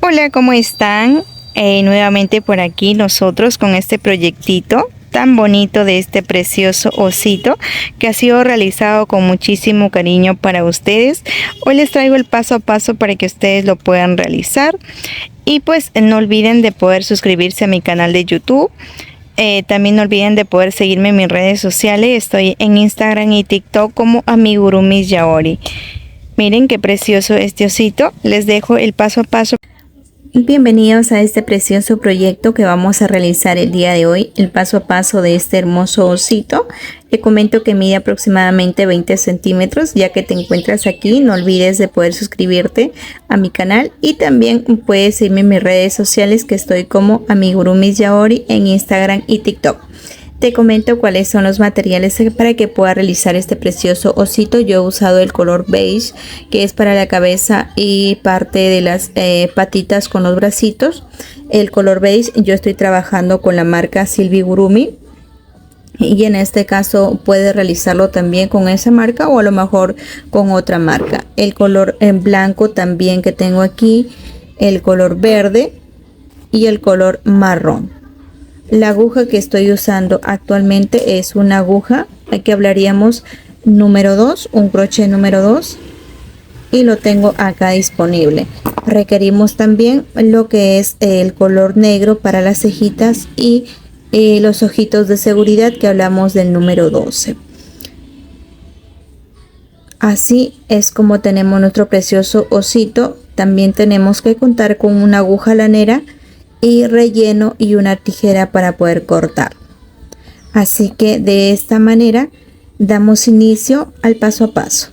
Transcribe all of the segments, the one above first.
Hola, ¿cómo están? Nuevamente por aquí nosotros con este proyectito tan bonito de este precioso osito que ha sido realizado con muchísimo cariño para ustedes. Hoy les traigo el paso a paso para que ustedes lo puedan realizar y pues no olviden de poder suscribirse a mi canal de YouTube. También no olviden de poder seguirme en mis redes sociales. Estoy en Instagram y TikTok como Amigurumis Yaori. Miren qué precioso este osito. Les dejo el paso a paso. Bienvenidos a este precioso proyecto que vamos a realizar el día de hoy, el paso a paso de este hermoso osito. Te comento que mide aproximadamente 20 centímetros. Ya que te encuentras aquí, no olvides de poder suscribirte a mi canal y también puedes seguirme en mis redes sociales, que estoy como Amigurumis Yaori en Instagram y TikTok. Te comento cuáles son los materiales para que pueda realizar este precioso osito. Yo he usado el color beige, que es para la cabeza y parte de las patitas con los bracitos. El color beige yo estoy trabajando con la marca Silvigurumi, y en este caso puede realizarlo también con esa marca o a lo mejor con otra marca. El color en blanco también que tengo aquí, el color verde y el color marrón. La aguja que estoy usando actualmente es una aguja, aquí hablaríamos número 2, un crochet número 2, y lo tengo acá disponible. Requerimos también lo que es el color negro para las cejitas y los ojitos de seguridad, que hablamos del número 12. Así es como tenemos nuestro precioso osito. También tenemos que contar con una aguja lanera y relleno y una tijera para poder cortar. Así que de esta manera damos inicio al paso a paso.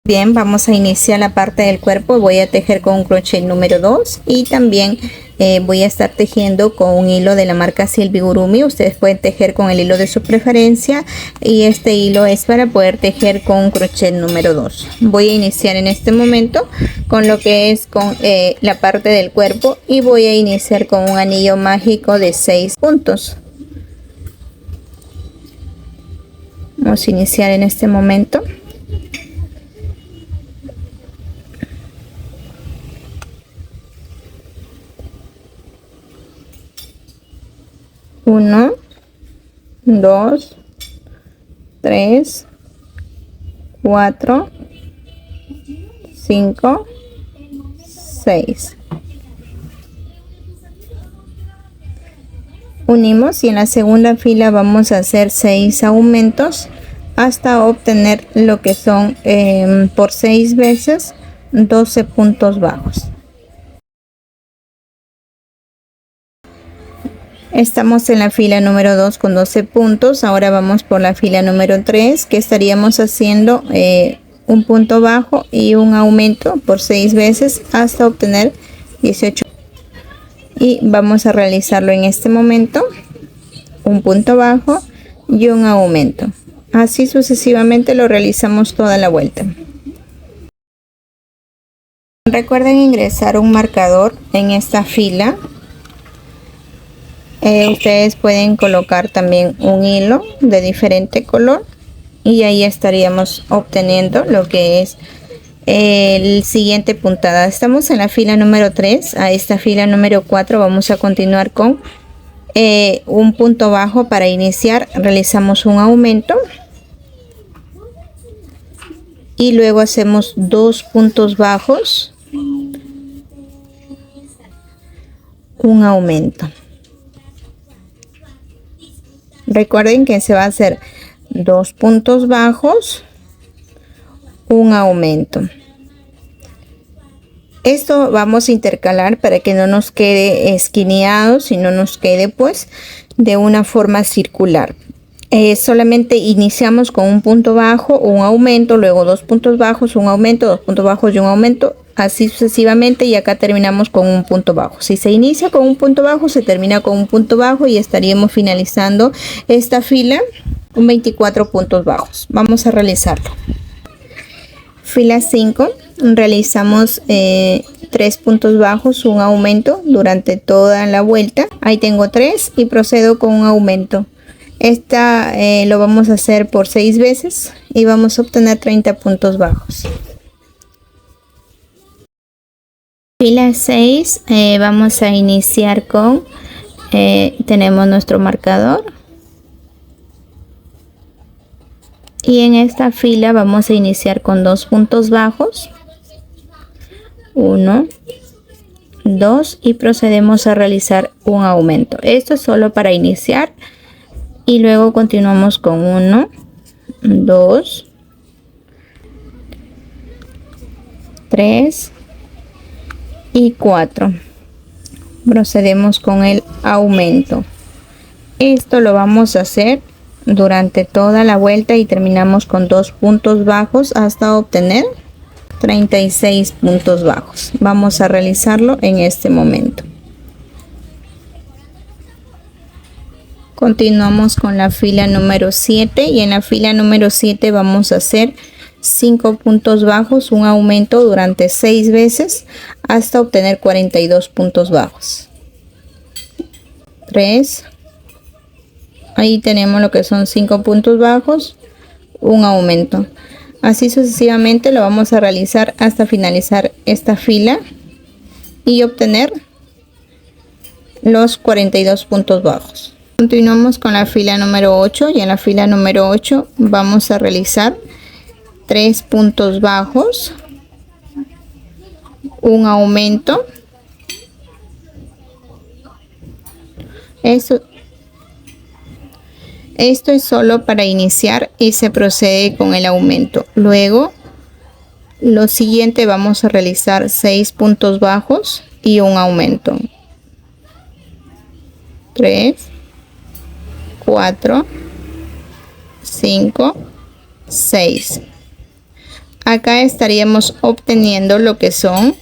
Bien, vamos a iniciar la parte del cuerpo. Voy a tejer con un crochet número 2 y también voy a estar tejiendo con un hilo de la marca Silvigurumi. Ustedes pueden tejer con el hilo de su preferencia, y este hilo es para poder tejer con un crochet número 2. Voy a iniciar en este momento con lo que es con la parte del cuerpo, y voy a iniciar con un anillo mágico de 6 puntos. Vamos a iniciar en este momento. Uno, 2, 3, 4, 5, 6. Unimos y en la segunda fila vamos a hacer 6 aumentos hasta obtener lo que son por 6 veces 12 puntos bajos. Estamos en la fila número 2 con 12 puntos. Ahora vamos por la fila número 3, que estaríamos haciendo un punto bajo y un aumento por 6 veces hasta obtener 18. Y vamos a realizarlo en este momento, un punto bajo y un aumento. Así sucesivamente lo realizamos toda la vuelta. Recuerden ingresar un marcador en esta fila. Ustedes pueden colocar también un hilo de diferente color, y ahí estaríamos obteniendo lo que es el siguiente puntada. Estamos en la fila número 3. A esta fila número 4 vamos a continuar con un punto bajo. Para iniciar realizamos un aumento y luego hacemos 2 puntos bajos, un aumento. Recuerden que se va a hacer 2 puntos bajos, un aumento. Esto vamos a intercalar para que no nos quede esquineado, sino nos quede pues de una forma circular. Solamente iniciamos con un punto bajo, un aumento, luego 2 puntos bajos, un aumento, 2 puntos bajos y un aumento, así sucesivamente, y acá terminamos con un punto bajo. Si se inicia con un punto bajo, se termina con un punto bajo, y estaríamos finalizando esta fila con 24 puntos bajos. Vamos a realizarlo. Fila 5, realizamos 3 puntos bajos, un aumento durante toda la vuelta. Ahí tengo 3 y procedo con un aumento. Esta lo vamos a hacer por 6 veces y vamos a obtener 30 puntos bajos. Fila 6, vamos a iniciar con, tenemos nuestro marcador. Y en esta fila vamos a iniciar con 2 puntos bajos. 1, 2 y procedemos a realizar un aumento. Esto es solo para iniciar. Y luego continuamos con 1, 2, 3 y 4. Procedemos con el aumento. Esto lo vamos a hacer durante toda la vuelta y terminamos con 2 puntos bajos hasta obtener 36 puntos bajos. Vamos a realizarlo en este momento. Continuamos con la fila número 7 y en la fila número 7 vamos a hacer 5 puntos bajos, un aumento durante 6 veces hasta obtener 42 puntos bajos. 3, ahí tenemos lo que son 5 puntos bajos, un aumento. Así sucesivamente lo vamos a realizar hasta finalizar esta fila y obtener los 42 puntos bajos. Continuamos con la fila número 8 y en la fila número 8 vamos a realizar 3 puntos bajos, un aumento. Esto es solo para iniciar y se procede con el aumento. Luego, lo siguiente vamos a realizar 6 puntos bajos y un aumento. 3, 4, 5, 6. Acá estaríamos obteniendo lo que son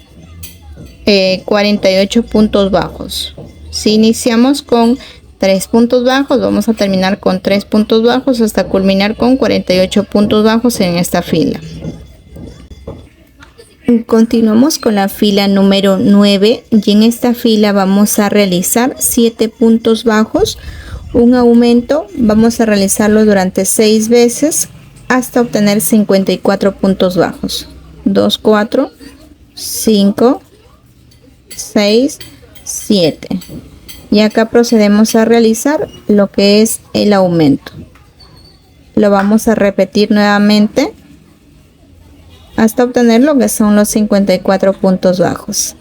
48 puntos bajos. Si iniciamos con 3 puntos bajos, vamos a terminar con 3 puntos bajos hasta culminar con 48 puntos bajos en esta fila. Continuamos con la fila número 9 y en esta fila vamos a realizar 7 puntos bajos, un aumento. Vamos a realizarlo durante 6 veces hasta obtener 54 puntos bajos. 2, 4, 5, 6, 7. Y acá procedemos a realizar lo que es el aumento. Lo vamos a repetir nuevamente hasta obtener lo que son los 54 puntos bajos.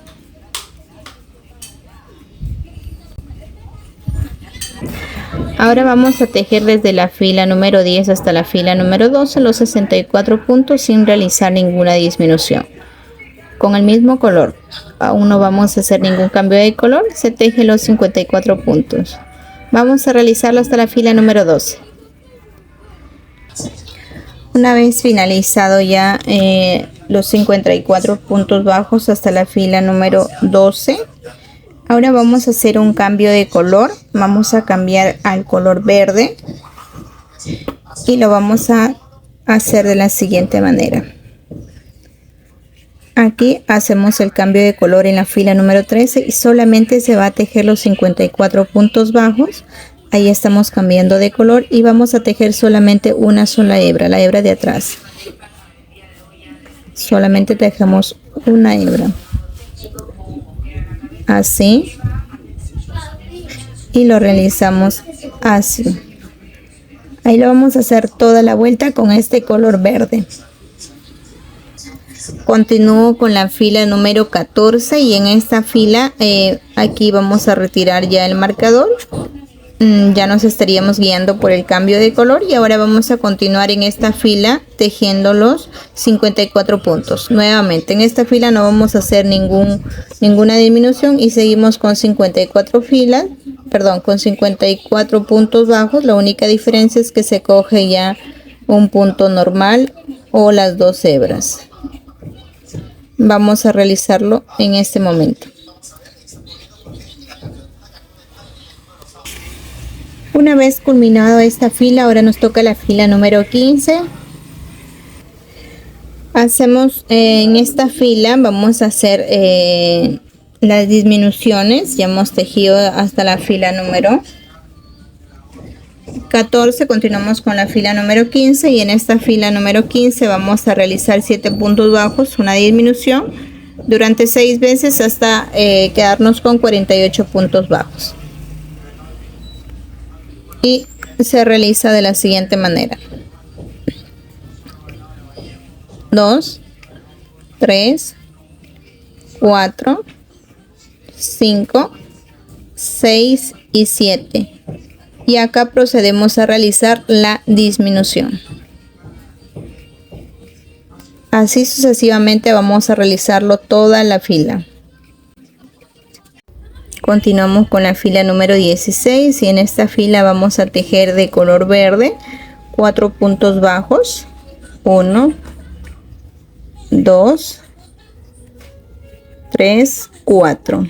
Ahora vamos a tejer desde la fila número 10 hasta la fila número 12 los 64 puntos sin realizar ninguna disminución. Con el mismo color, aún no vamos a hacer ningún cambio de color, se teje los 54 puntos. Vamos a realizarlo hasta la fila número 12. Una vez finalizado ya los 54 puntos bajos hasta la fila número 12, ahora vamos a hacer un cambio de color. Vamos a cambiar al color verde y lo vamos a hacer de la siguiente manera. Aquí hacemos el cambio de color en la fila número 13 y solamente se va a tejer los 54 puntos bajos. Ahí estamos cambiando de color y vamos a tejer solamente una sola hebra, la hebra de atrás. Solamente tejemos una hebra. Así. Y lo realizamos así. Ahí lo vamos a hacer toda la vuelta con este color verde. Continúo con la fila número 14 y en esta fila aquí vamos a retirar ya el marcador. Ya nos estaríamos guiando por el cambio de color y ahora vamos a continuar en esta fila tejiendo los 54 puntos. Nuevamente en esta fila no vamos a hacer ninguna disminución y seguimos con 54 filas, perdón, con 54 puntos bajos. La única diferencia es que se coge ya un punto normal o las 2 hebras. Vamos a realizarlo en este momento. Una vez culminado esta fila, ahora nos toca la fila número 15. Hacemos en esta fila, vamos a hacer las disminuciones. Ya hemos tejido hasta la fila número 14, continuamos con la fila número 15 y en esta fila número 15 vamos a realizar 7 puntos bajos, una disminución, durante 6 veces hasta quedarnos con 48 puntos bajos. Y se realiza de la siguiente manera: 2, 3, 4, 5, 6 y 7. Y acá procedemos a realizar la disminución. Así sucesivamente vamos a realizarlo toda la fila. Continuamos con la fila número 16 y en esta fila vamos a tejer de color verde 4 puntos bajos. 1, 2, 3, 4.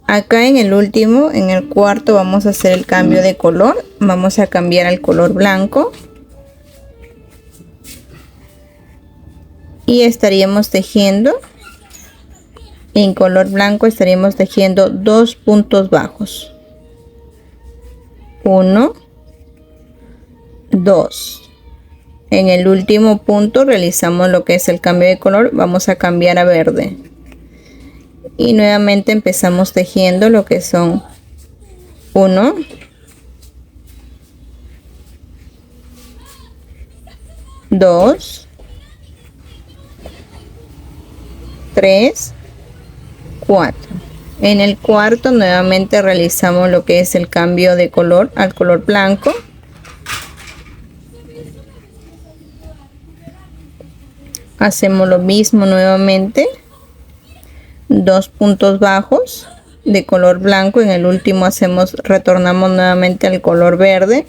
Acá en el último, en el cuarto, vamos a hacer el cambio de color. Vamos a cambiar al color blanco. Y estaríamos tejiendo, en color blanco estaríamos tejiendo 2 puntos bajos. 1, 2. En el último punto realizamos lo que es el cambio de color. Vamos a cambiar a verde. Y nuevamente empezamos tejiendo lo que son 1, 2, 3, 4. En el cuarto nuevamente realizamos lo que es el cambio de color al color blanco. Hacemos lo mismo nuevamente. 2 puntos bajos de color blanco. En el último retornamos nuevamente al color verde.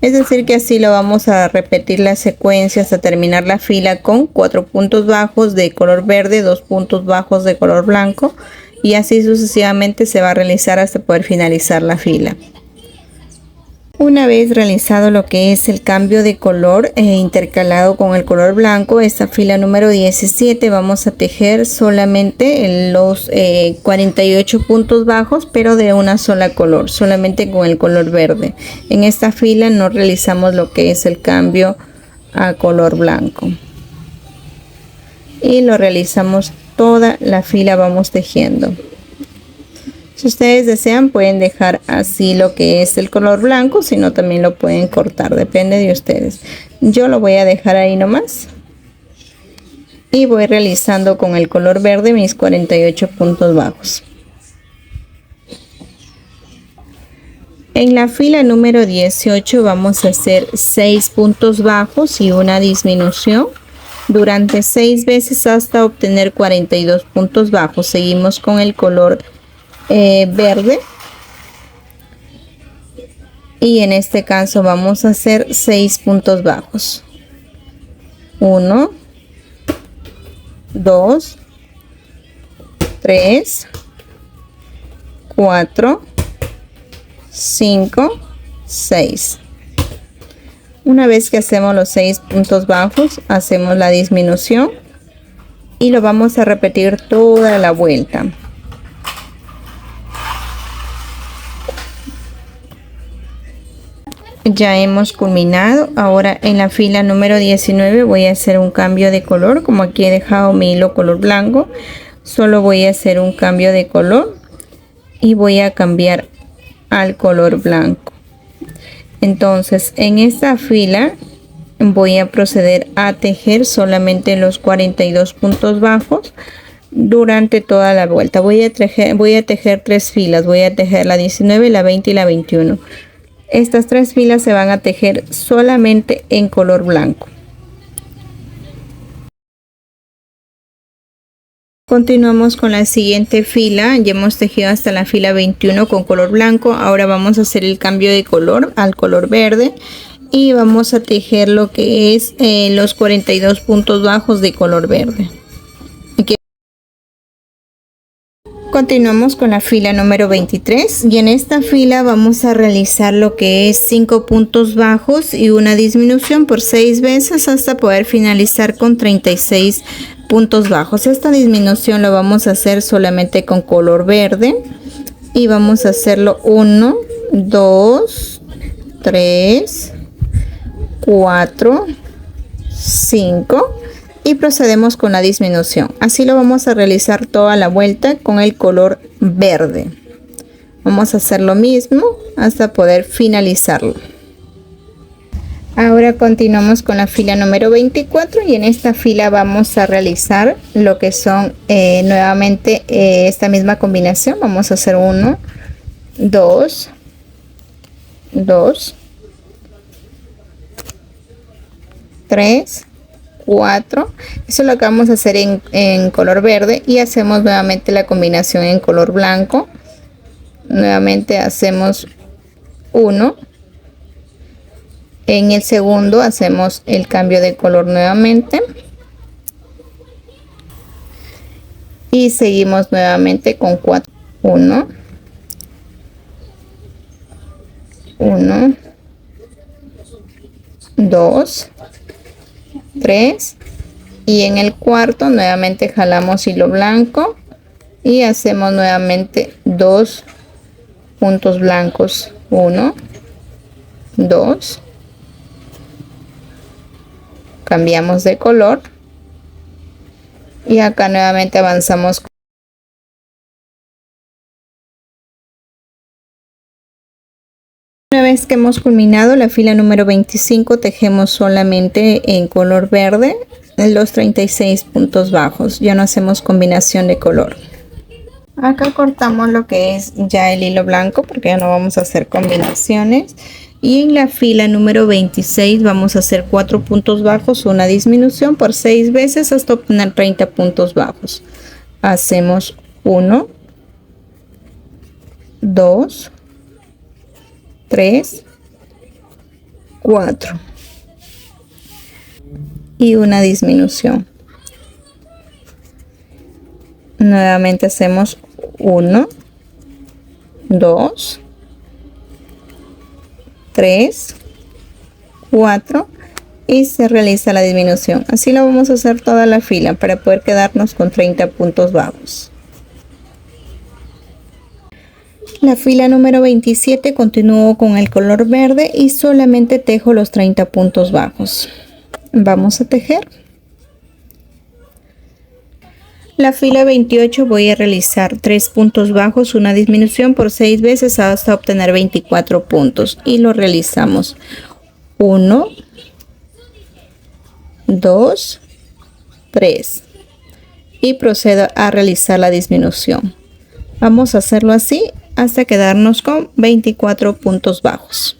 Es decir que así lo vamos a repetir la secuencia hasta terminar la fila con 4 puntos bajos de color verde, 2 puntos bajos de color blanco y así sucesivamente se va a realizar hasta poder finalizar la fila. Una vez realizado lo que es el cambio de color intercalado con el color blanco, esta fila número 17 vamos a tejer solamente los 48 puntos bajos, pero de una sola color, solamente con el color verde. En esta fila no realizamos lo que es el cambio a color blanco. Y lo realizamos toda la fila, vamos tejiendo. Si ustedes desean pueden dejar así lo que es el color blanco, si no también lo pueden cortar, depende de ustedes. Yo lo voy a dejar ahí nomás. Y voy realizando con el color verde mis 48 puntos bajos. En la fila número 18 vamos a hacer 6 puntos bajos y una disminución durante 6 veces hasta obtener 42 puntos bajos. Seguimos con el color verde y en este caso vamos a hacer 6 puntos bajos. 1, 2, 3, 4, 5, 6. Una vez que hacemos los 6 puntos bajos, hacemos la disminución y lo vamos a repetir toda la vuelta. Ya hemos culminado. Ahora en la fila número 19 voy a hacer un cambio de color. Como aquí he dejado mi hilo color blanco, solo voy a hacer un cambio de color y voy a cambiar al color blanco. Entonces en esta fila voy a proceder a tejer solamente los 42 puntos bajos durante toda la vuelta. Voy a tejer 3 filas. Voy a tejer la 19, la 20 y la 21. Estas 3 filas se van a tejer solamente en color blanco. Continuamos con la siguiente fila. Ya hemos tejido hasta la fila 21 con color blanco. Ahora vamos a hacer el cambio de color al color verde y vamos a tejer lo que es los 42 puntos bajos de color verde. Continuamos con la fila número 23 y en esta fila vamos a realizar lo que es 5 puntos bajos y una disminución por 6 veces hasta poder finalizar con 36 puntos bajos. Esta disminución lo vamos a hacer solamente con color verde y vamos a hacerlo 1, 2, 3, 4, 5 y procedemos con la disminución. Así lo vamos a realizar toda la vuelta con el color verde. Vamos a hacer lo mismo hasta poder finalizarlo. Ahora continuamos con la fila número 24 y en esta fila vamos a realizar lo que son nuevamente esta misma combinación. Vamos a hacer 1, 2, 2, 3, 4. Eso es lo que vamos a hacer en color verde y hacemos nuevamente la combinación en color blanco. Nuevamente hacemos 1. En el segundo hacemos el cambio de color nuevamente y seguimos nuevamente con 4. 1, 1, 2, 3 y en el cuarto nuevamente jalamos hilo blanco y hacemos nuevamente 2 puntos blancos. 1, 2, cambiamos de color y acá nuevamente avanzamos. Una vez que hemos culminado la fila número 25, tejemos solamente en color verde en los 36 puntos bajos, ya no hacemos combinación de color. Acá cortamos lo que es ya el hilo blanco porque ya no vamos a hacer combinaciones. Y en la fila número 26 vamos a hacer 4 puntos bajos, una disminución por 6 veces hasta obtener 30 puntos bajos. Hacemos 1, 2, 3, 4 y una disminución. Nuevamente hacemos 1, 2, 3, 4 y se realiza la disminución. Así lo vamos a hacer toda la fila para poder quedarnos con 30 puntos bajos. La fila número 27 continúo con el color verde y solamente tejo los 30 puntos bajos. Vamos a tejer. La fila 28 voy a realizar 3 puntos bajos, una disminución por 6 veces hasta obtener 24 puntos y lo realizamos 1, 2, 3 y procedo a realizar la disminución. Vamos a hacerlo así hasta quedarnos con 24 puntos bajos.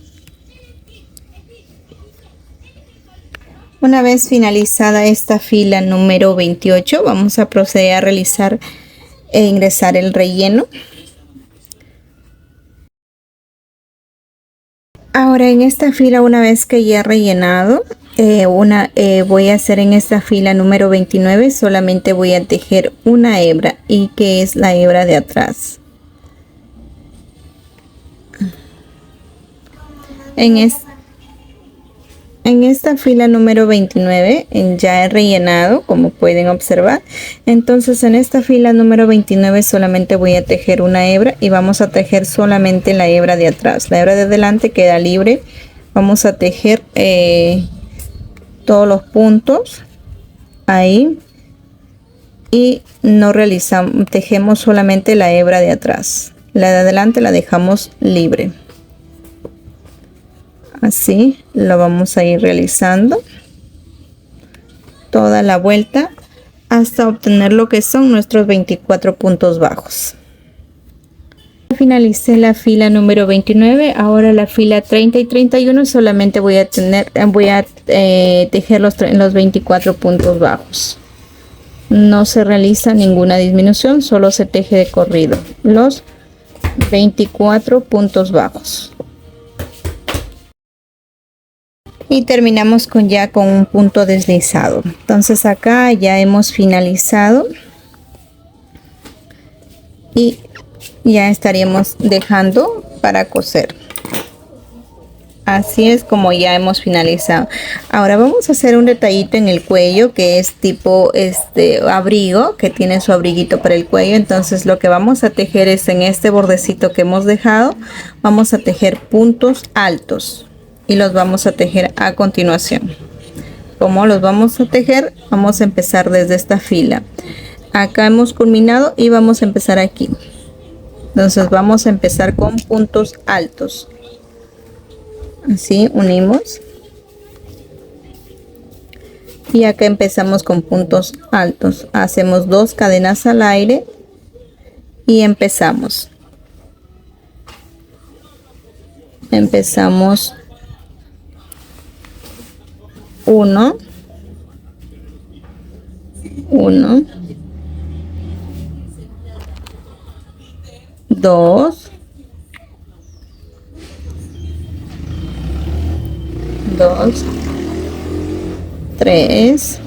Una vez finalizada esta fila número 28, vamos a proceder a realizar e ingresar el relleno. Ahora en esta fila, una vez que ya he rellenado, voy a hacer en esta fila número 29, solamente voy a tejer una hebra y que es la hebra de atrás. En esta fila número 29 ya he rellenado, como pueden observar. Entonces en esta fila número 29 solamente voy a tejer una hebra y vamos a tejer solamente la hebra de atrás. La hebra de adelante queda libre. Vamos a tejer todos los puntos ahí y no realizamos, tejemos solamente la hebra de atrás. La de adelante la dejamos libre. Así lo vamos a ir realizando toda la vuelta hasta obtener lo que son nuestros 24 puntos bajos. Finalicé la fila número 29. Ahora la fila 30 y 31 solamente voy a tejer los 24 puntos bajos. No se realiza ninguna disminución, solo se teje de corrido los 24 puntos bajos. Y terminamos con un punto deslizado. Entonces acá ya hemos finalizado y ya estaríamos dejando para coser. Así es como ya hemos finalizado. Ahora vamos a hacer un detallito en el cuello que es tipo abrigo, que tiene su abriguito para el cuello. Entonces lo que vamos a tejer es en este bordecito que hemos dejado, vamos a tejer puntos altos y los vamos a tejer a continuación. ¿Cómo los vamos a tejer? Vamos a empezar desde esta fila. Acá hemos culminado y vamos a empezar aquí. Entonces vamos a empezar con puntos altos. Así unimos. Y acá empezamos con puntos altos. Hacemos 2 cadenas al aire y empezamos. Empezamos 1, 1, 2, 2, 3.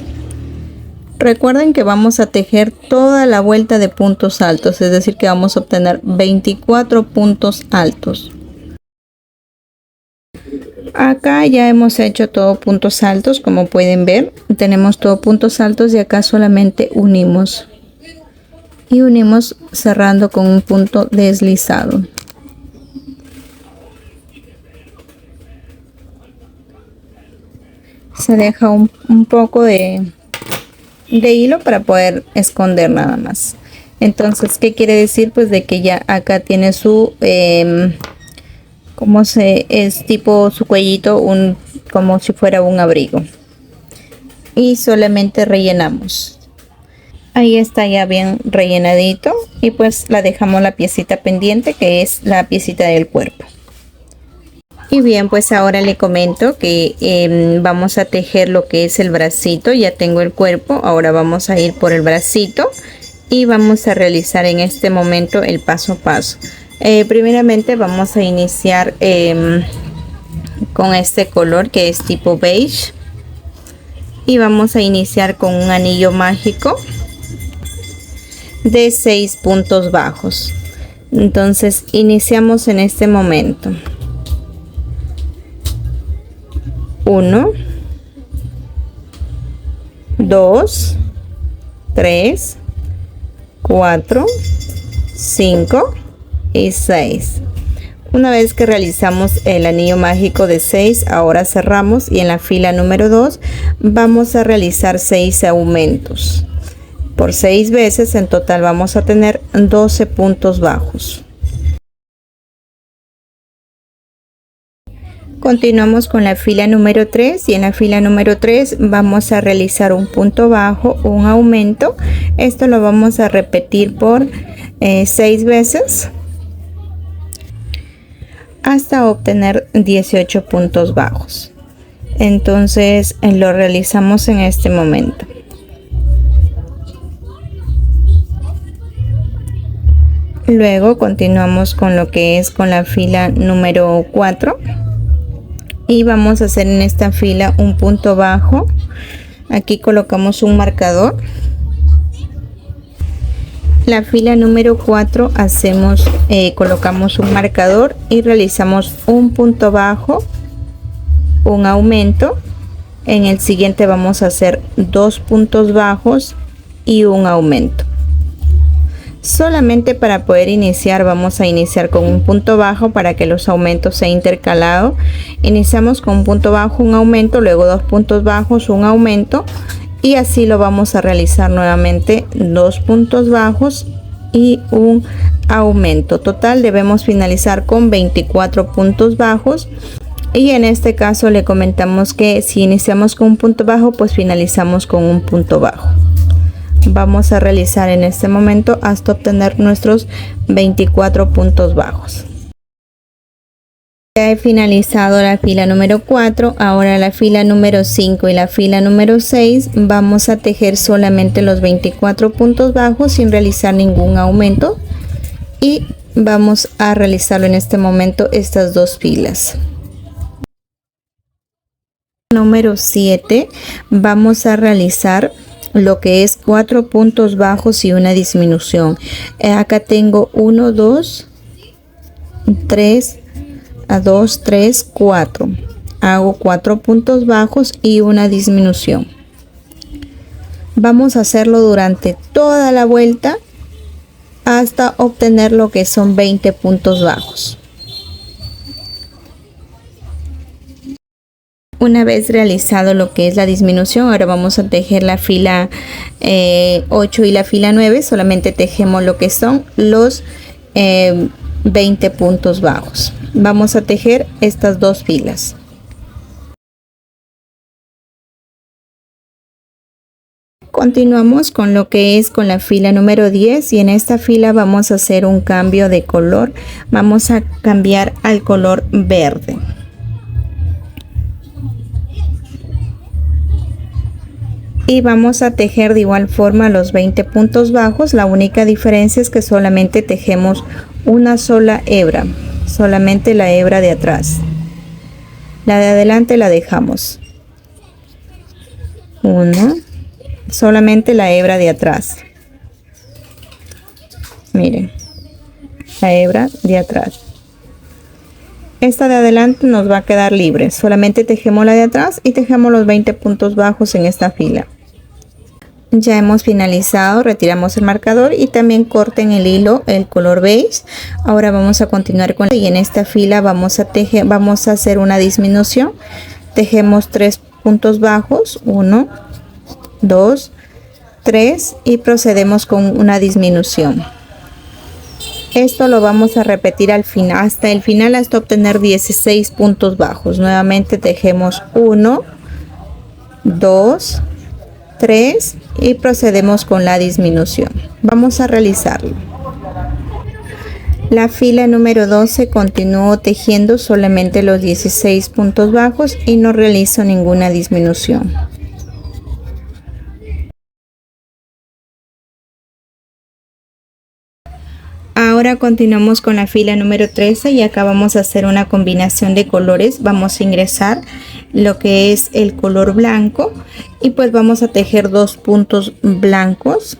Recuerden que vamos a tejer toda la vuelta de puntos altos, es decir que vamos a obtener 24 puntos altos. Acá ya hemos hecho todo puntos altos, como pueden ver. Tenemos todo puntos altos y acá solamente unimos. Y unimos cerrando con un punto deslizado. Se deja un poco de hilo para poder esconder nada más. Entonces, ¿qué quiere decir? Pues de que ya acá tiene su es tipo su cuellito, como si fuera un abrigo, y solamente rellenamos. Ahí está ya bien rellenadito y pues la dejamos la piecita pendiente, que es la piecita del cuerpo. Y bien, pues ahora le comento que vamos a tejer lo que es el bracito. Ya tengo el cuerpo, ahora vamos a ir por el bracito y vamos a realizar en este momento el paso a paso. Primeramente vamos a iniciar con este color que es tipo beige y vamos a iniciar con un anillo mágico de 6 puntos bajos. Entonces iniciamos en este momento. 1, 2, 3, 4, 5 y 6. Una vez que realizamos el anillo mágico de 6, ahora cerramos y en la fila número 2 vamos a realizar 6 aumentos. Por 6 veces en total vamos a tener 12 puntos bajos. Continuamos con la fila número 3 y en la fila número 3 vamos a realizar un punto bajo, un aumento. Esto lo vamos a repetir por 6 veces hasta obtener 18 puntos bajos. Entonces lo realizamos en este momento. Luego continuamos con lo que es con la fila número 4 y vamos a hacer en esta fila un punto bajo. Aquí colocamos un marcador. La fila número 4 hacemos colocamos un marcador y realizamos un punto bajo, un aumento. En el siguiente vamos a hacer 2 puntos bajos y un aumento. Solamente para poder iniciar vamos a iniciar con un punto bajo para que los aumentos se intercalado. Iniciamos con un punto bajo, un aumento, luego 2 puntos bajos, un aumento, y así lo vamos a realizar nuevamente, 2 puntos bajos y un aumento. Total debemos finalizar con 24 puntos bajos. Y en este caso le comentamos que si iniciamos con un punto bajo, pues finalizamos con un punto bajo. Vamos a realizar en este momento hasta obtener nuestros 24 puntos bajos. Ya he finalizado la fila número 4, ahora la fila número 5 y la fila número 6 vamos a tejer solamente los 24 puntos bajos sin realizar ningún aumento, y vamos a realizarlo en este momento estas dos filas. Número 7 vamos a realizar lo que es 4 puntos bajos y una disminución. Acá tengo 1, 2, 3, 2, 3, 4. Hago 4 puntos bajos y una disminución. Vamos a hacerlo durante toda la vuelta hasta obtener lo que son 20 puntos bajos. Una vez realizado lo que es la disminución, ahora vamos a tejer la fila 8 y la fila 9. Solamente tejemos lo que son los 20 puntos bajos. Vamos a tejer estas dos filas. Continuamos con lo que es con la fila número 10 y en esta fila vamos a hacer un cambio de color. Vamos a cambiar al color verde. Y vamos a tejer de igual forma los 20 puntos bajos. La única diferencia es que solamente tejemos una sola hebra, solamente la hebra de atrás. La de adelante la dejamos. Una, solamente la hebra de atrás. Miren, la hebra de atrás. Esta de adelante nos va a quedar libre. Solamente tejemos la de atrás y tejemos los 20 puntos bajos en esta fila. Ya hemos finalizado, retiramos el marcador y también corten el hilo el color beige. Ahora vamos a continuar con y en esta fila vamos a tejer, vamos a hacer una disminución. Tejemos 3 puntos bajos, 1, 2, 3 y procedemos con una disminución. Esto lo vamos a repetir al final, hasta el final, hasta obtener 16 puntos bajos. Nuevamente tejemos 1, 2, 3 y procedemos con la disminución. Vamos a realizarlo. La fila número 12 continúo tejiendo solamente los 16 puntos bajos y no realizo ninguna disminución. Ahora continuamos con la fila número 13 y acá vamos a hacer una combinación de colores. Vamos a ingresar lo que es el color blanco y pues vamos a tejer 2 puntos blancos.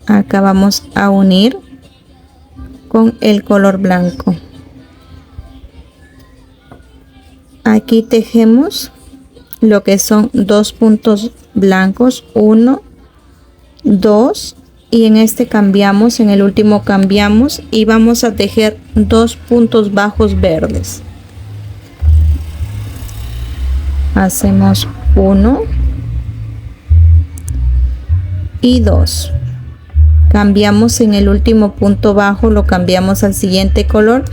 Acá vamos a unir con el color blanco. Aquí tejemos lo que son 2 puntos blancos, 1, 2 y en este cambiamos, en el último cambiamos y vamos a tejer 2 puntos bajos verdes. Hacemos 1 y 2. Cambiamos en el último punto bajo, lo cambiamos al siguiente color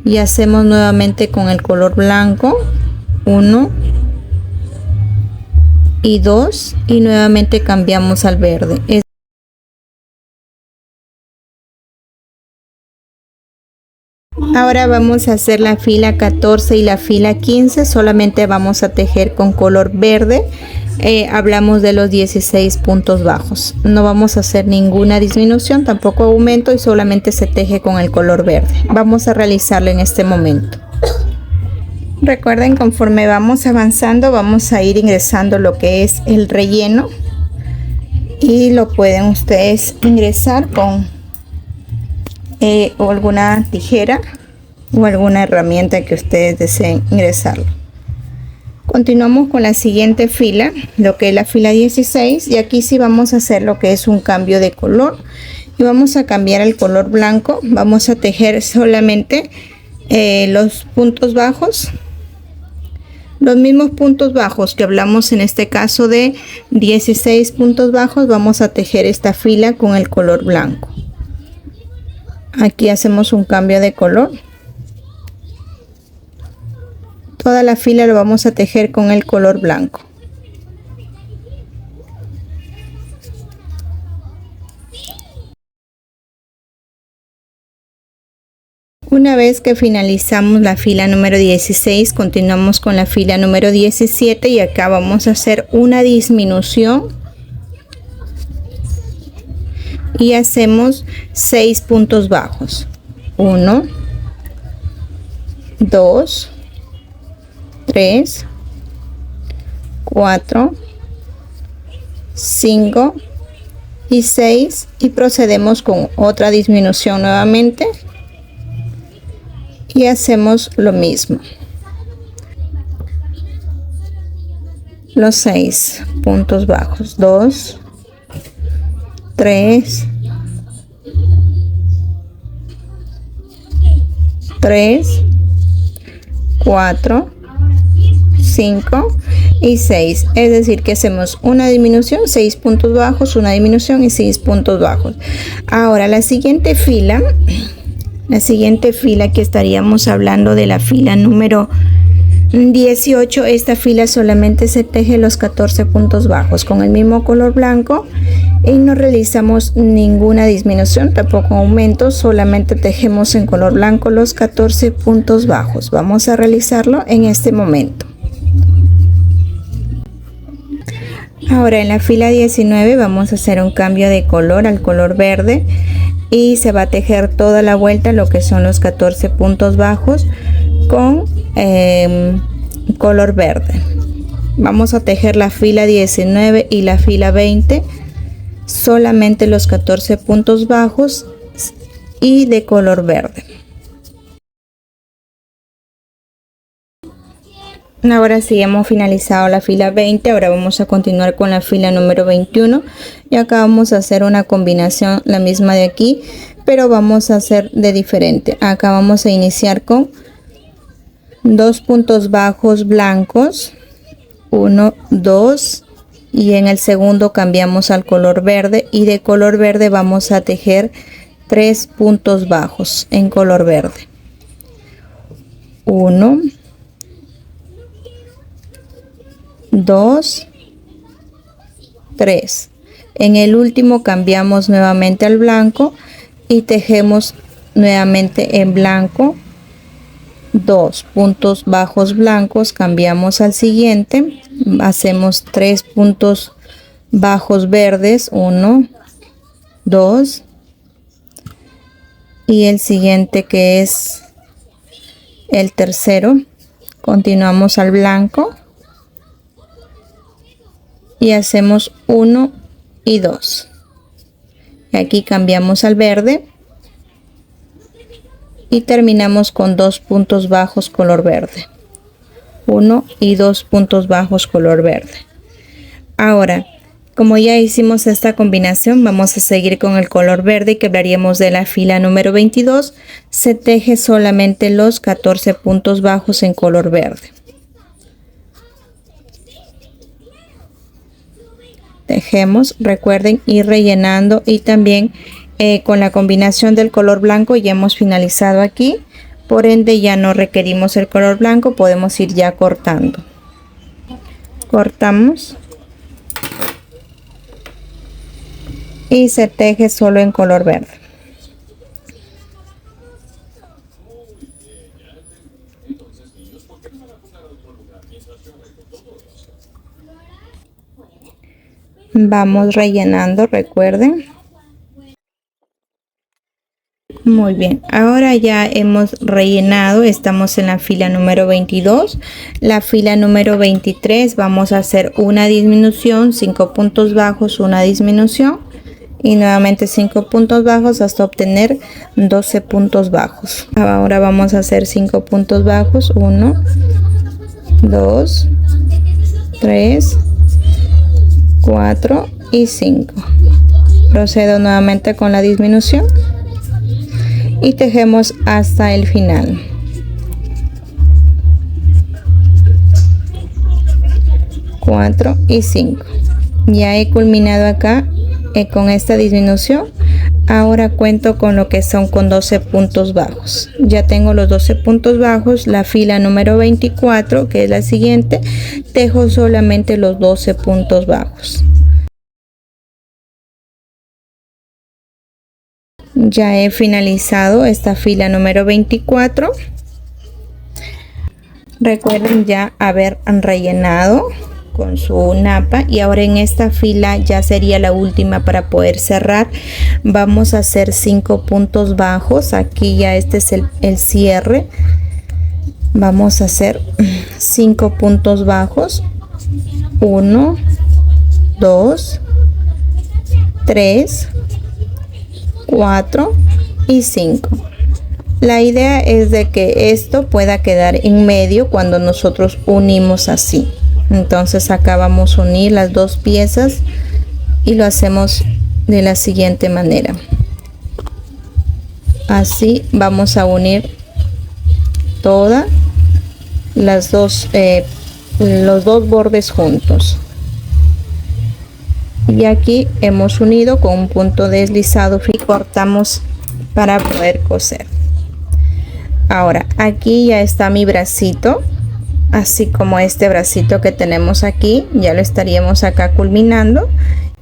y hacemos nuevamente con el color blanco 1 y 2 y nuevamente cambiamos al verde. Ahora vamos a hacer la fila 14 y la fila 15. Solamente vamos a tejer con color verde. Hablamos de los 16 puntos bajos. No vamos a hacer ninguna disminución, tampoco aumento y solamente se teje con el color verde. Vamos a realizarlo en este momento. Recuerden, conforme vamos avanzando, vamos a ir ingresando lo que es el relleno. Y lo pueden ustedes ingresar con o alguna tijera o alguna herramienta que ustedes deseen ingresarlo. Continuamos con la siguiente fila, lo que es la fila 16 y aquí sí vamos a hacer lo que es un cambio de color y vamos a cambiar el color blanco. Vamos a tejer solamente los puntos bajos, los mismos puntos bajos que hablamos en este caso de 16 puntos bajos. Vamos a tejer esta fila con el color blanco. Aquí hacemos un cambio de color. Toda la fila lo vamos a tejer con el color blanco. Una vez que finalizamos la fila número 16, continuamos con la fila número 17 y acá vamos a hacer una disminución y hacemos 6 puntos bajos. 1, 2, 3, 4, 5 y 6 y procedemos con otra disminución nuevamente y hacemos lo mismo. Los 6 puntos bajos. 2, 3, 4, 5 y 6, es decir que hacemos una disminución, 6 puntos bajos, una disminución y 6 puntos bajos. Ahora la siguiente fila que estaríamos hablando de la fila número 18, esta fila solamente se teje los 14 puntos bajos con el mismo color blanco y no realizamos ninguna disminución, tampoco aumento, solamente tejemos en color blanco los 14 puntos bajos. Vamos a realizarlo en este momento. Ahora en la fila 19 vamos a hacer un cambio de color al color verde y se va a tejer toda la vuelta lo que son los 14 puntos bajos con color verde. Vamos a tejer la fila 19 y la fila 20 solamente los 14 puntos bajos y de color verde. Ahora sí hemos finalizado la fila 20, ahora vamos a continuar con la fila número 21 y acá vamos a hacer una combinación, la misma de aquí, pero vamos a hacer de diferente. Acá vamos a iniciar con 2 puntos bajos blancos, 1, 2, y en el segundo cambiamos al color verde y de color verde vamos a tejer 3 puntos bajos en color verde. 1, 2, 3. En el último cambiamos nuevamente al blanco y tejemos nuevamente en blanco 2 puntos bajos blancos, cambiamos al siguiente, hacemos 3 puntos bajos verdes, 1, 2, y el siguiente que es el tercero, continuamos al blanco y hacemos 1 y 2, y aquí cambiamos al verde y terminamos con 2 puntos bajos color verde, 1 y 2 puntos bajos color verde. Ahora, como ya hicimos esta combinación, vamos a seguir con el color verde y que hablaríamos de la fila número 22. Se teje solamente los 14 puntos bajos en color verde. Tejemos, recuerden ir rellenando, y también con la combinación del color blanco ya hemos finalizado aquí, por ende ya no requerimos el color blanco, podemos ir ya cortando. Cortamos y se teje solo en color verde. Vamos rellenando, recuerden. Muy bien, ahora ya hemos rellenado, estamos en la fila número 22. La fila número 23 vamos a hacer una disminución, 5 puntos bajos, una disminución y nuevamente 5 puntos bajos hasta obtener 12 puntos bajos. Ahora vamos a hacer 5 puntos bajos, 1, 2, 3, 4 y 5. Procedo nuevamente con la disminución y tejemos hasta el final. Cuatro y 5. Ya he culminado acá con esta disminución. Ahora cuento con lo que son con 12 puntos bajos. Ya tengo los 12 puntos bajos. La fila número 24, que es la siguiente, tejo solamente los 12 puntos bajos. Ya he finalizado esta fila número 24. Recuerden ya haber rellenado con su napa, y ahora en esta fila ya sería la última para poder cerrar. Vamos a hacer 5 puntos bajos. Aquí ya este es el cierre. Vamos a hacer 5 puntos bajos, 1, 2, 3, 4 y 5. La idea es de que esto pueda quedar en medio cuando nosotros unimos así. Entonces acá vamos a unir las dos piezas y lo hacemos de la siguiente manera. Así vamos a unir todas las dos los dos bordes juntos. Y aquí hemos unido con un punto deslizado y cortamos para poder coser. Ahora aquí ya está mi bracito, así como este bracito que tenemos aquí, ya lo estaríamos acá culminando.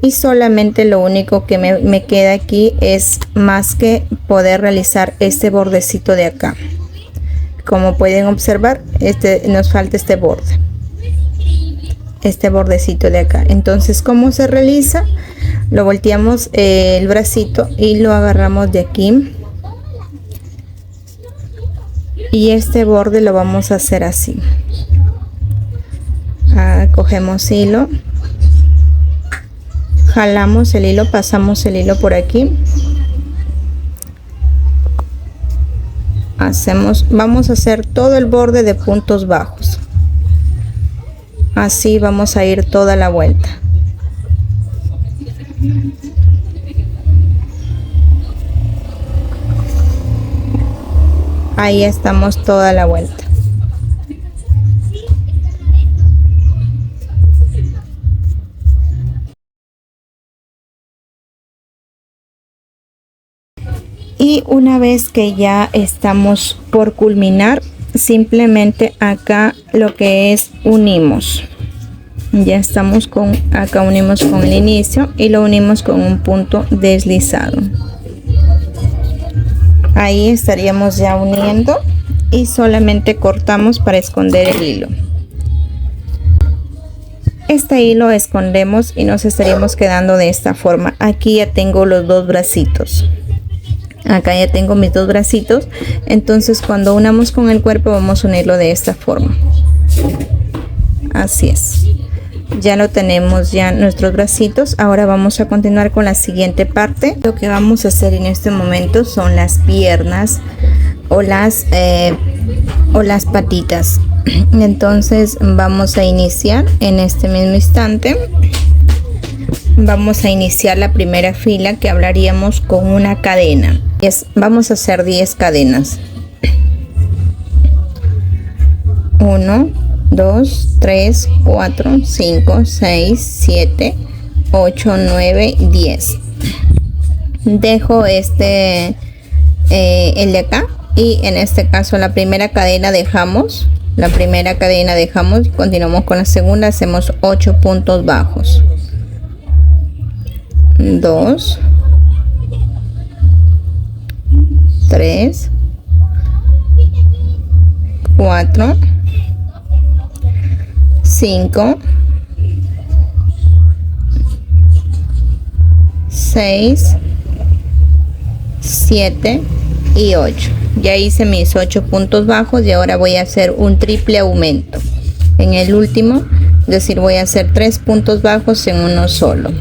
Y solamente lo único que me queda aquí es más que poder realizar este bordecito de acá. Como pueden observar, nos falta este borde, este bordecito de acá. Entonces, ¿cómo se realiza? Lo volteamos el bracito y lo agarramos de aquí, y este borde lo vamos a hacer así. Cogemos hilo, jalamos el hilo, pasamos el hilo por aquí, vamos a hacer todo el borde de puntos bajos. Así vamos a ir toda la vuelta. Ahí estamos toda la vuelta. Y una vez que ya estamos por culminar, simplemente acá lo que es unimos. Ya estamos acá unimos con el inicio y lo unimos con un punto deslizado. Ahí estaríamos ya uniendo y solamente cortamos para esconder el hilo. Este hilo escondemos y nos estaríamos quedando de esta forma. Aquí ya tengo los dos bracitos. Acá ya tengo mis dos bracitos. Entonces cuando unamos con el cuerpo vamos a unirlo de esta forma. Así es. Ya lo tenemos ya nuestros bracitos. Ahora vamos a continuar con la siguiente parte. Lo que vamos a hacer en este momento son las piernas o las patitas. Entonces vamos a iniciar en este mismo instante. Vamos a iniciar la primera fila, que hablaríamos con una cadena. Vamos a hacer 10 cadenas. 1, 2, 3, 4, 5, 6, 7, 8, 9, 10. Dejo el de acá, y en este caso la primera cadena dejamos. Y continuamos con la segunda. Hacemos 8 puntos bajos. 2, 3, 4, 5, 6, 7 y 8. Ya hice mis 8 puntos bajos y ahora voy a hacer un triple aumento en el último, es decir, voy a hacer 3 puntos bajos en uno solo.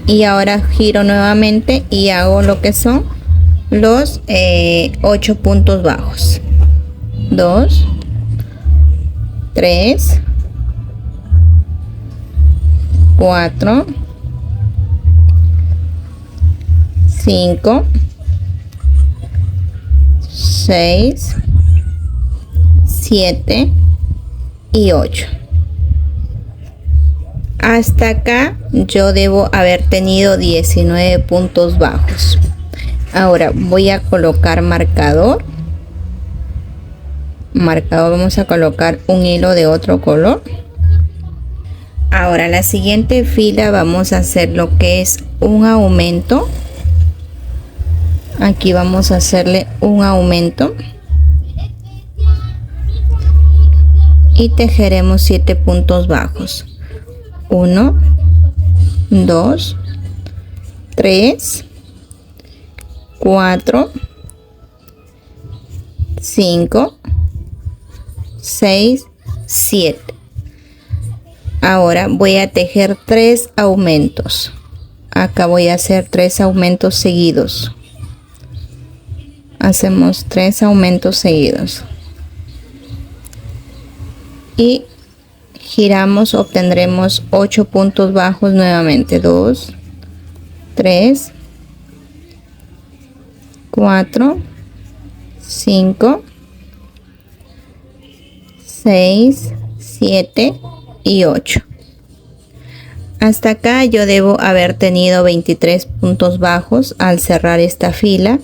Y ahora giro nuevamente y hago lo que son los 8 puntos bajos. 2, 3, 4, 5, 6, 7 y 8. Hasta acá yo debo haber tenido 19 puntos bajos. Ahora voy a colocar marcador. Vamos a colocar un hilo de otro color. Ahora la siguiente fila vamos a hacer lo que es un aumento. Aquí vamos a hacerle un aumento y tejeremos 7 puntos bajos. 1, 2, 3, 4, 5, 6, 7. Ahora voy a tejer 3 aumentos. Acá voy a hacer 3 aumentos seguidos. Hacemos 3 aumentos seguidos y giramos, obtendremos 8 puntos bajos nuevamente. 2, 3, 4, 5, 6, 7 y 8. Hasta acá yo debo haber tenido 23 puntos bajos al cerrar esta fila.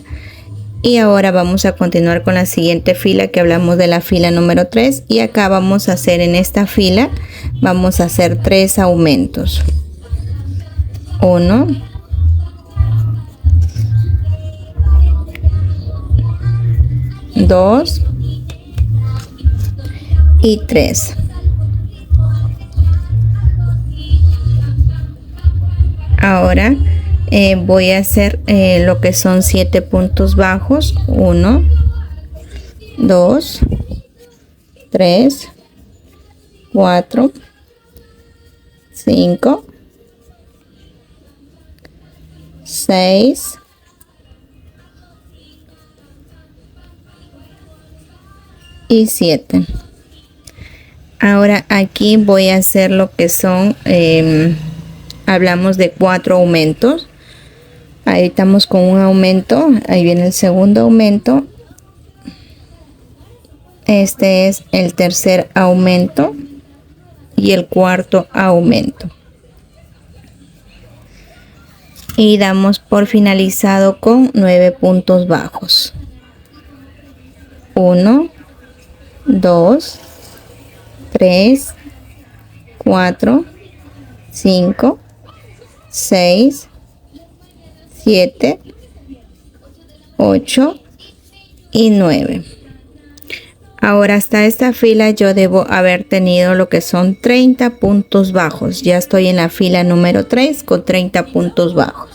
Y ahora vamos a continuar con la siguiente fila, que hablamos de la fila número 3. Y acá vamos a hacer, en esta fila, vamos a hacer 3 aumentos. 1, 2 y 3. Ahora voy a hacer lo que son 7 puntos bajos. 1, 2, 3, 4, 5, 6, 7. Ahora aquí voy a hacer lo que son, hablamos de 4 aumentos. Ahí estamos con un aumento, ahí viene el segundo aumento. Este es el tercer aumento y el cuarto aumento. Y damos por finalizado con 9 puntos bajos. 1, 2, 3, 4, 5, 6, 7, 8 y 9. Ahora hasta esta fila yo debo haber tenido lo que son 30 puntos bajos. Ya estoy en la fila número 3 con 30 puntos bajos.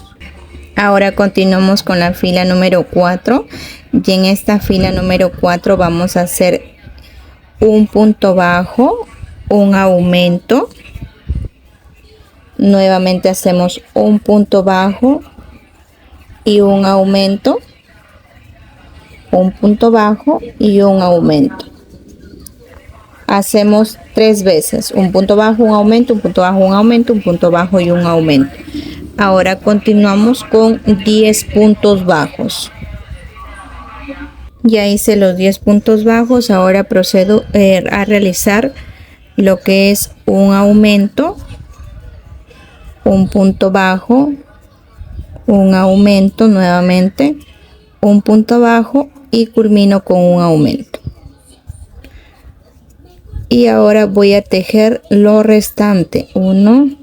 Ahora continuamos con la fila número 4. Y en esta fila número 4 vamos a hacer un punto bajo, un aumento. Nuevamente hacemos un punto bajo y un aumento, un punto bajo y un aumento. Hacemos 3 veces, un punto bajo, un aumento, un punto bajo, un aumento, un punto bajo y un aumento. Ahora continuamos con 10 puntos bajos. Ya hice los 10 puntos bajos. Ahora procedo a realizar lo que es un aumento, un punto bajo, un aumento, nuevamente un punto bajo y culmino con un aumento. Y ahora voy a tejer lo restante. 1,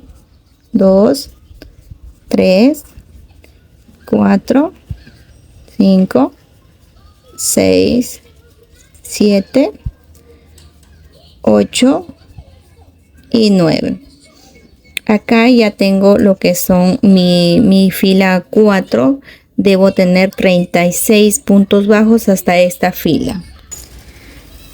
2, 3, 4, 5, 6, 7, 8 y 9. Acá ya tengo lo que son mi fila 4. Debo tener 36 puntos bajos hasta esta fila.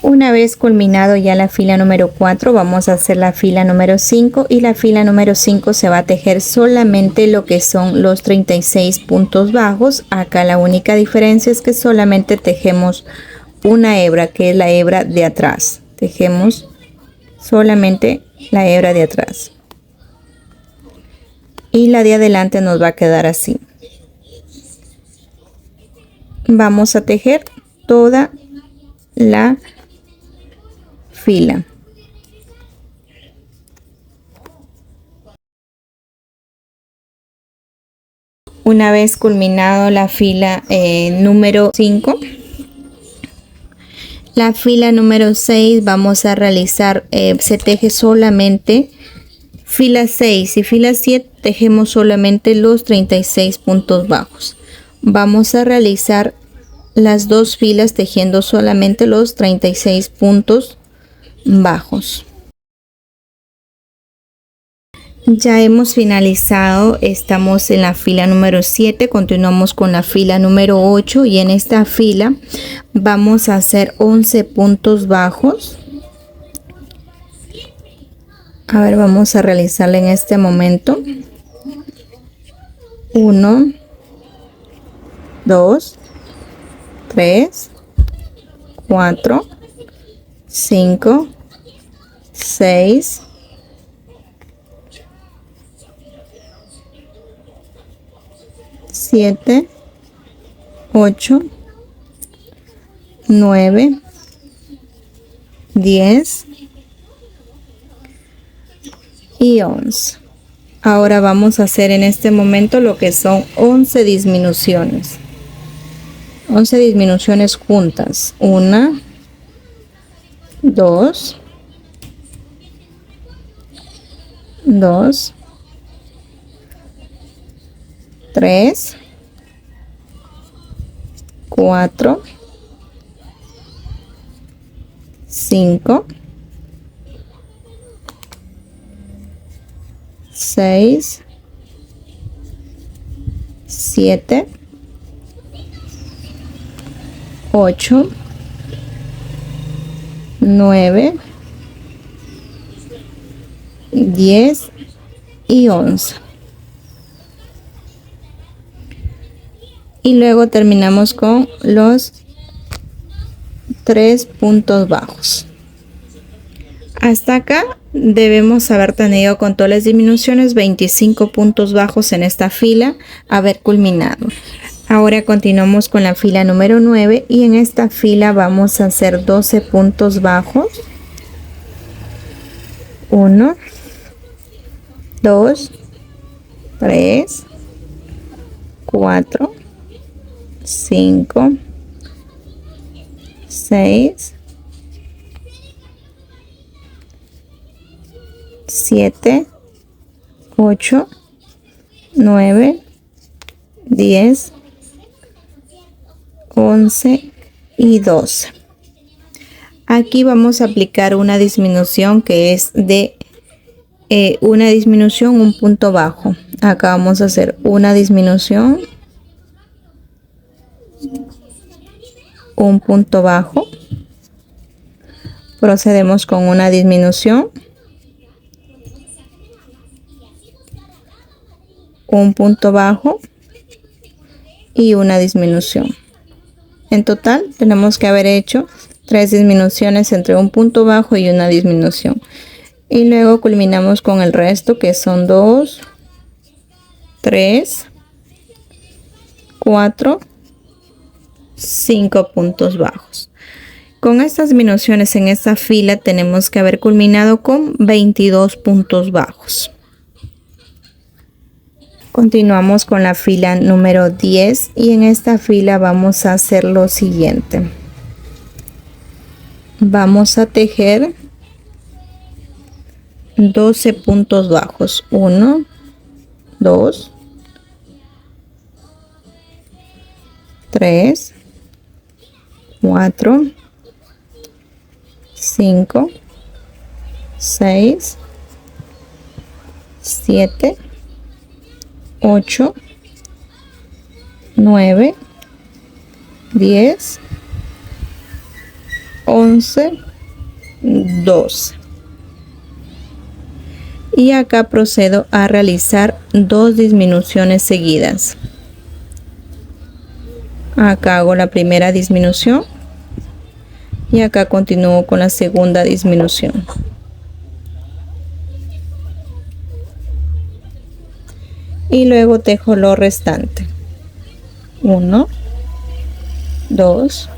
Una vez culminado ya la fila número 4, vamos a hacer la fila número 5, y la fila número 5 se va a tejer solamente lo que son los 36 puntos bajos. Acá la única diferencia es que solamente tejemos una hebra, que es la hebra de atrás. Tejemos solamente la hebra de atrás. Y la de adelante nos va a quedar así. Vamos a tejer toda la fila. Una vez culminado la fila número 5, la fila número 6 vamos a realizar, se teje solamente fila 6 y fila 7, tejemos solamente los 36 puntos bajos. Vamos a realizar las dos filas tejiendo solamente los 36 puntos bajos. Ya hemos finalizado, estamos en la fila número 7, continuamos con la fila número 8 y en esta fila vamos a hacer 11 puntos bajos. A ver, vamos a realizarla en este momento. 1, 2, 3, 4, 5, 6, 7, 8, 9, 10 y 11. Ahora vamos a hacer en este momento lo que son 11 disminuciones. 11 disminuciones juntas. 1, 2, 2, 3, 4, 5, 6, 7, 8, 9, 10 y 11. Y luego terminamos con los 3 puntos bajos. Hasta acá debemos haber tenido con todas las disminuciones 25 puntos bajos en esta fila, haber culminado. Ahora continuamos con la fila número 9 y en esta fila vamos a hacer 12 puntos bajos. 1, 2, 3, 4, 5, 6, 7, 8, 9, 10, 11 y 12. Aquí vamos a aplicar una disminución que es de una disminución, un punto bajo. Acá vamos a hacer una disminución, un punto bajo. Procedemos con una disminución, un punto bajo y una disminución. En total tenemos que haber hecho 3 disminuciones entre un punto bajo y una disminución. Y luego culminamos con el resto, que son 2, 3, 4, 5 puntos bajos. Con estas disminuciones en esta fila tenemos que haber culminado con 22 puntos bajos. Continuamos con la fila número 10 y en esta fila vamos a hacer lo siguiente. Vamos a tejer 12 puntos bajos. 1, 2, 3, 4, 5, 6, 7, 8, 9, 10, 11, 12. Y acá procedo a realizar 2 disminuciones seguidas. Acá hago la primera disminución y acá continúo con la segunda disminución. Y luego tejo lo restante. 1, 2,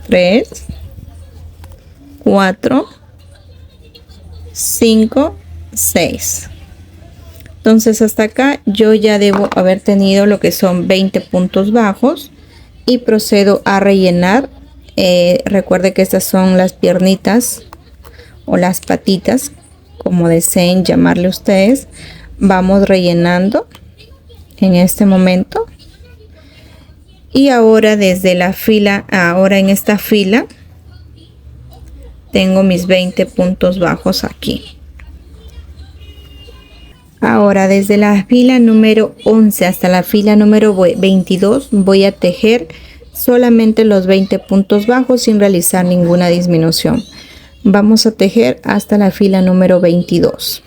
3, 4, 5, 6. Entonces hasta acá yo ya debo haber tenido lo que son 20 puntos bajos y procedo a rellenar. Recuerde que estas son las piernitas o las patitas, como deseen llamarle ustedes. Vamos rellenando en este momento. Y ahora desde la fila, ahora en esta fila tengo mis 20 puntos bajos aquí. Ahora desde la fila número 11 hasta la fila número 22 voy a tejer solamente los 20 puntos bajos sin realizar ninguna disminución. Vamos a tejer hasta la fila número 22.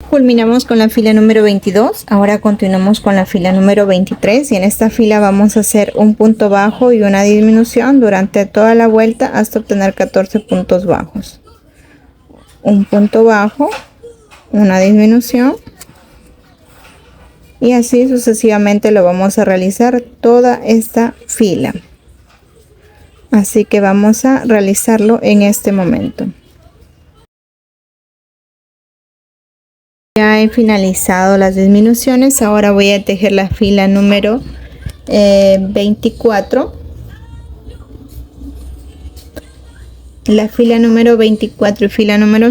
Culminamos con la fila número 22. Ahora continuamos con la fila número 23 y en esta fila vamos a hacer un punto bajo y una disminución durante toda la vuelta hasta obtener 14 puntos bajos. Un punto bajo, una disminución y así sucesivamente lo vamos a realizar toda esta fila. Así que vamos a realizarlo en este momento. Ya he finalizado las disminuciones. Ahora voy a tejer la fila número 24. La fila número 24 y fila número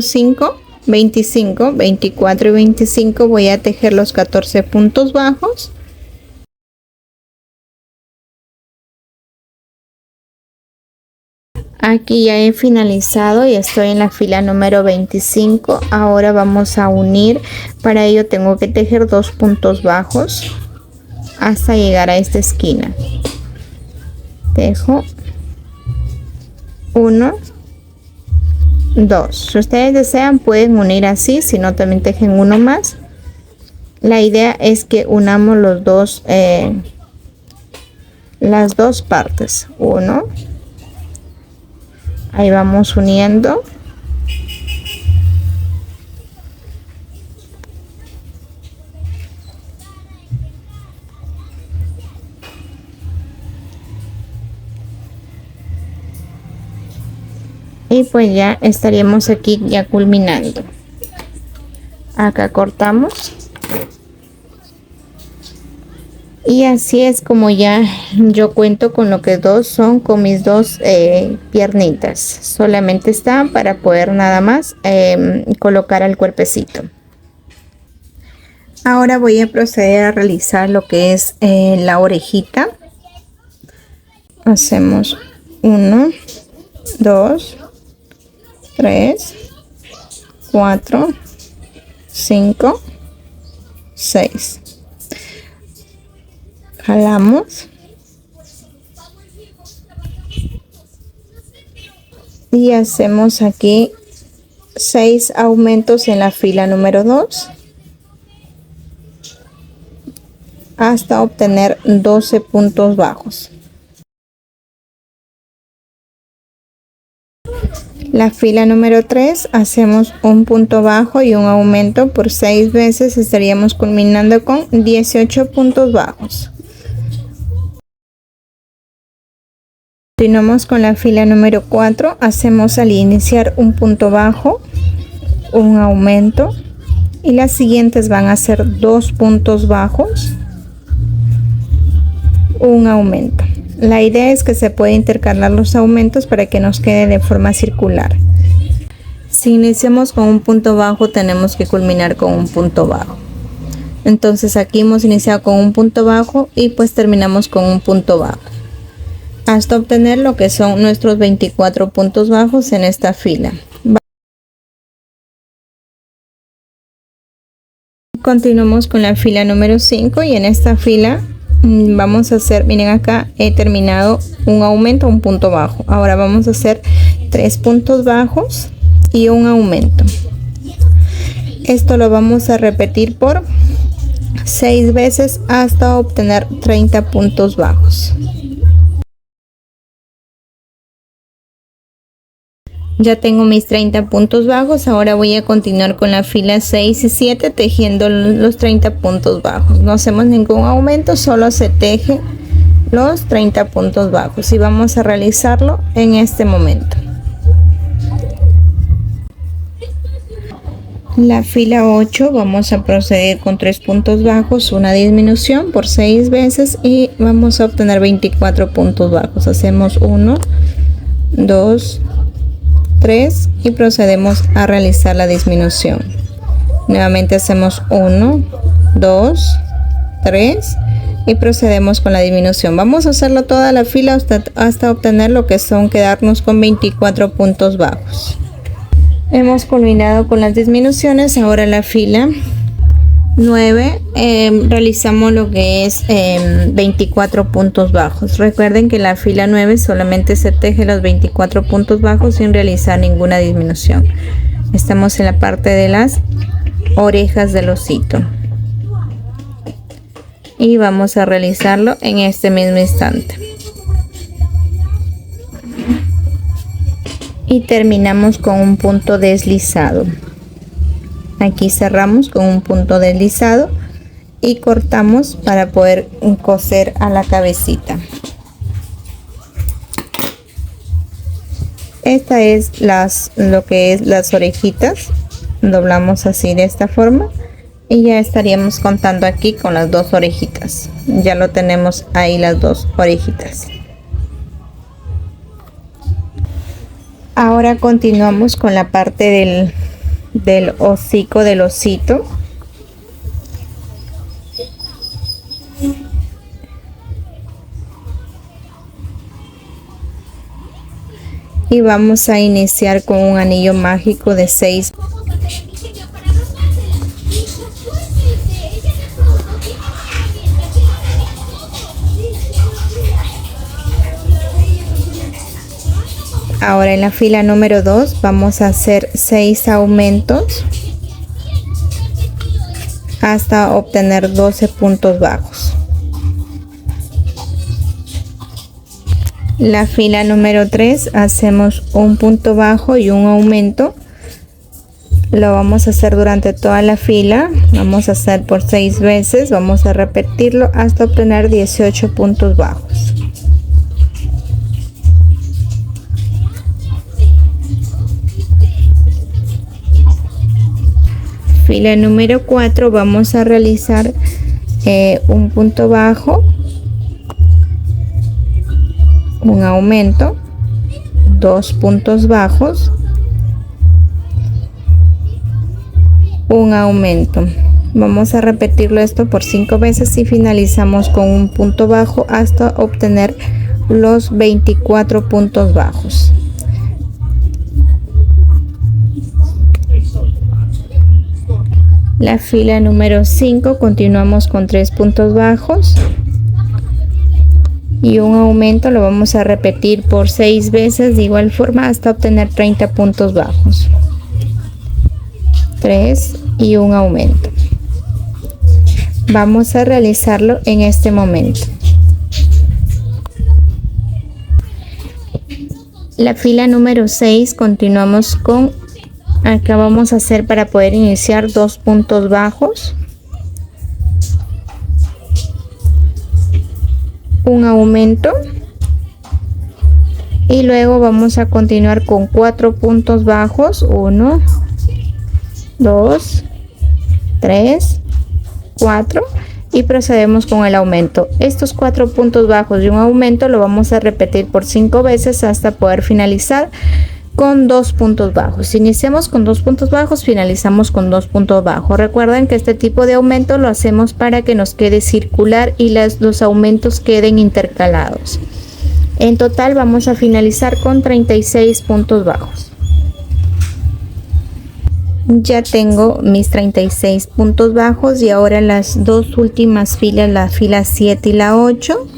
25, 24 y 25 voy a tejer los 14 puntos bajos. Aquí ya he finalizado y estoy en la fila número 25. Ahora vamos a unir. Para ello tengo que tejer 2 puntos bajos hasta llegar a esta esquina. Tejo 1, 2. Si ustedes desean pueden unir así, si no también tejen uno más. La idea es que unamos los dos, las dos partes. 1. Ahí vamos uniendo. Y pues ya estaríamos aquí ya culminando. Acá cortamos. Y así es como ya yo cuento con lo que son con mis dos piernitas. Solamente están para poder nada más colocar el cuerpecito. Ahora voy a proceder a realizar lo que es la orejita. Hacemos 1, 2, 3, 4, 5, 6. Jalamos y hacemos aquí 6 aumentos en la fila número 2 hasta obtener 12 puntos bajos. La fila número 3 hacemos un punto bajo y un aumento por 6 veces, estaríamos culminando con 18 puntos bajos. Continuamos con la fila número 4, hacemos al iniciar un punto bajo, un aumento y las siguientes van a ser 2 puntos bajos, un aumento. La idea es que se puede intercalar los aumentos para que nos quede de forma circular. Si iniciamos con un punto bajo tenemos que culminar con un punto bajo. Entonces aquí hemos iniciado con un punto bajo y pues terminamos con un punto bajo, hasta obtener lo que son nuestros 24 puntos bajos en esta fila. Continuamos con la fila número 5 y en esta fila vamos a hacer, miren acá he terminado un aumento, un punto bajo. Ahora vamos a hacer 3 puntos bajos y un aumento. Esto lo vamos a repetir por 6 veces hasta obtener 30 puntos bajos. Ya tengo mis 30 puntos bajos. Ahora voy a continuar con la fila 6 y 7 tejiendo los 30 puntos bajos. No hacemos ningún aumento, solo se teje los 30 puntos bajos y vamos a realizarlo en este momento. La fila 8 vamos a proceder con 3 puntos bajos, una disminución por 6 veces y vamos a obtener 24 puntos bajos. Hacemos 1, 2, 3 y procedemos a realizar la disminución. Nuevamente hacemos 1, 2, 3 y procedemos con la disminución. Vamos a hacerlo toda la fila hasta obtener lo que son quedarnos con 24 puntos bajos. Hemos culminado con las disminuciones. Ahora la fila 9 realizamos lo que es 24 puntos bajos. Recuerden que la fila 9 solamente se teje los 24 puntos bajos sin realizar ninguna disminución. Estamos en la parte de las orejas del osito y vamos a realizarlo en este mismo instante y terminamos con un punto deslizado. Aquí cerramos con un punto deslizado y cortamos para poder coser a la cabecita. Esta es lo que es las orejitas. Doblamos así de esta forma y ya estaríamos contando aquí con las dos orejitas. Ya lo tenemos ahí, las dos orejitas. Ahora continuamos con la parte del hocico del osito. Y vamos a iniciar con un anillo mágico de 6. Ahora en la fila número 2 vamos a hacer 6 aumentos hasta obtener 12 puntos bajos. La fila número 3 hacemos un punto bajo y un aumento. Lo vamos a hacer durante toda la fila. Vamos a hacer por 6 veces. Vamos a repetirlo hasta obtener 18 puntos bajos. Fila número 4 vamos a realizar un punto bajo, un aumento, 2 puntos bajos, un aumento. Vamos a repetirlo esto por 5 veces y finalizamos con un punto bajo hasta obtener los 24 puntos bajos. La fila número 5 continuamos con 3 puntos bajos y un aumento. Lo vamos a repetir por 6 veces de igual forma hasta obtener 30 puntos bajos. 3 y un aumento. Vamos a realizarlo en este momento. La fila número 6 continuamos con, acá vamos a hacer para poder iniciar 2 puntos bajos, un aumento y luego vamos a continuar con 4 puntos bajos, 1, 2, 3, 4 y procedemos con el aumento. Estos 4 puntos bajos y un aumento lo vamos a repetir por 5 veces hasta poder finalizar con 2 puntos bajos. Iniciamos con 2 puntos bajos, finalizamos con 2 puntos bajos. Recuerden que este tipo de aumento lo hacemos para que nos quede circular y los aumentos queden intercalados. En total vamos a finalizar con 36 puntos bajos. Ya tengo mis 36 puntos bajos y ahora las dos últimas filas, la fila 7 y la 8,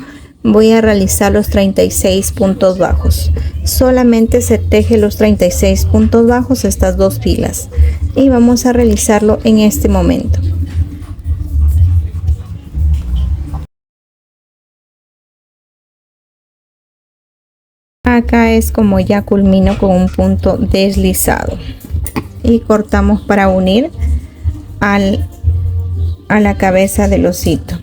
voy a realizar los 36 puntos bajos. Solamente se teje los 36 puntos bajos estas dos filas y vamos a realizarlo en este momento. Acá es como ya culmino con un punto deslizado y cortamos para unir a la cabeza del osito.